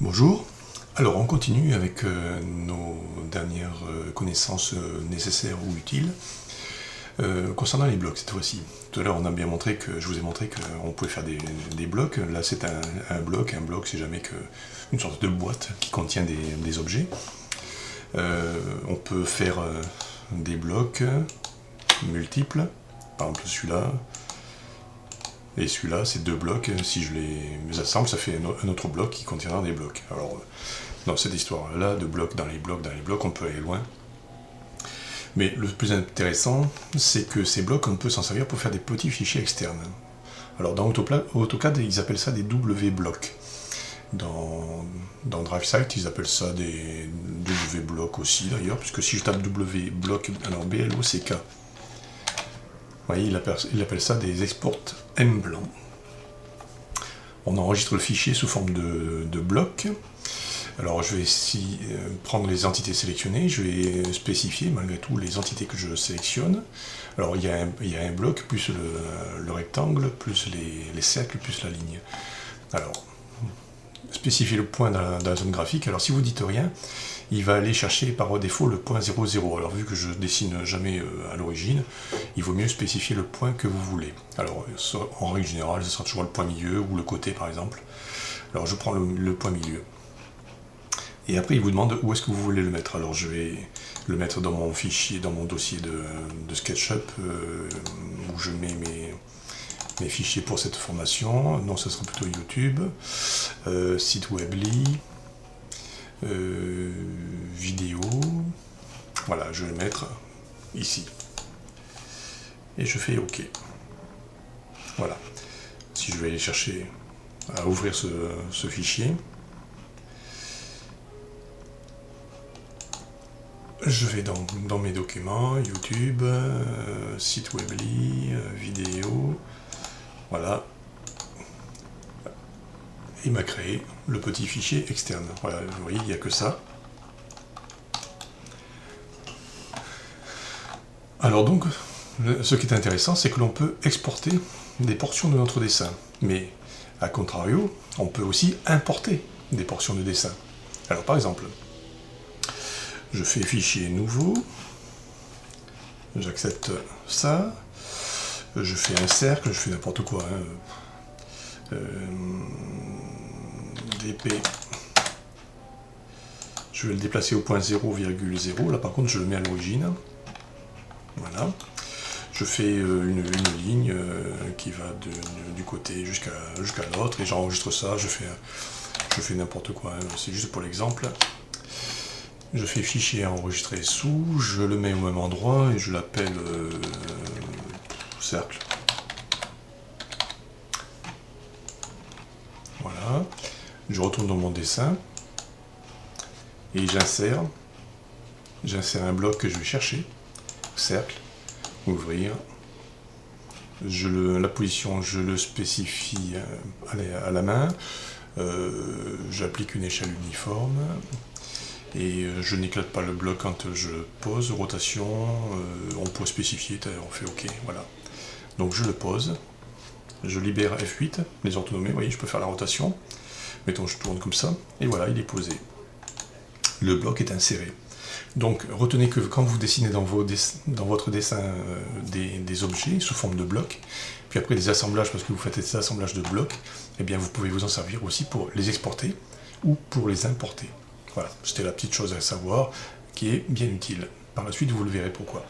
Bonjour, alors on continue avec nos dernières connaissances nécessaires ou utiles concernant les blocs cette fois-ci. Tout à l'heure je vous ai montré qu'on pouvait faire des blocs. Là c'est un bloc c'est jamais qu'une sorte de boîte qui contient des objets. On peut faire des blocs multiples, par exemple celui-là. Et celui-là, c'est deux blocs. Si je les assemble, ça fait un autre bloc qui contiendra des blocs. Alors, dans cette histoire-là, de blocs dans les blocs, on peut aller loin. Mais le plus intéressant, c'est que ces blocs, on peut s'en servir pour faire des petits fichiers externes. Alors, dans AutoCAD, ils appellent ça des W-blocs. Dans DriveSite, ils appellent ça des W-blocs aussi, d'ailleurs, puisque si je tape W-bloc, alors B-L-O-C-K, vous voyez, il appelle ça des export M blanc. On enregistre le fichier sous forme de bloc. Alors je vais ici prendre les entités sélectionnées, je vais spécifier malgré tout les entités que je sélectionne. Alors il y a un bloc, plus le rectangle, plus les cercles, plus la ligne. Alors, spécifier le point dans la zone graphique. Alors si vous dites rien, il va aller chercher par défaut le point 00. Alors vu que je dessine jamais à l'origine, il vaut mieux spécifier le point que vous voulez. Alors en règle générale, ce sera toujours le point milieu ou le côté par exemple. Alors je prends le point milieu. Et après il vous demande où est-ce que vous voulez le mettre. Alors je vais le mettre dans mon fichier, dans mon dossier de SketchUp, où je mets mes fichiers pour cette formation. Non, ce sera plutôt YouTube, site Weebly, vidéo. Voilà, je vais le mettre ici. Et je fais OK. Voilà. Si je vais aller chercher à ouvrir ce fichier, je vais dans mes documents, YouTube, site Weebly, vidéo. Voilà. Il m'a créé le petit fichier externe. Voilà, vous voyez, il n'y a que ça. Alors donc, ce qui est intéressant, c'est que l'on peut exporter des portions de notre dessin. Mais, à contrario, on peut aussi importer des portions de dessin. Alors par exemple, je fais fichier nouveau, j'accepte ça, je fais un cercle, je fais n'importe quoi, DP, je vais le déplacer au point 0,0, là par contre je le mets à l'origine, voilà, je fais une ligne qui va du côté jusqu'à l'autre, et j'enregistre ça, je fais n'importe quoi, c'est juste pour l'exemple. Je fais fichier enregistrer sous, je le mets au même endroit et je l'appelle cercle. Voilà. Je retourne dans mon dessin et j'insère un bloc que je vais chercher. Cercle, ouvrir. La position, je le spécifie à la main. J'applique une échelle uniforme. Et je n'éclate pas le bloc quand je pose, rotation, on peut spécifier, on fait OK, voilà. Donc je le pose, je libère F8, les orthonomées, vous voyez, je peux faire la rotation. Mettons, je tourne comme ça, et voilà, il est posé. Le bloc est inséré. Donc retenez que quand vous dessinez dans votre dessin des objets sous forme de blocs, puis après des assemblages, parce que vous faites des assemblages de blocs, eh bien vous pouvez vous en servir aussi pour les exporter ou pour les importer. Voilà, c'était la petite chose à savoir qui est bien utile. Par la suite, vous le verrez pourquoi.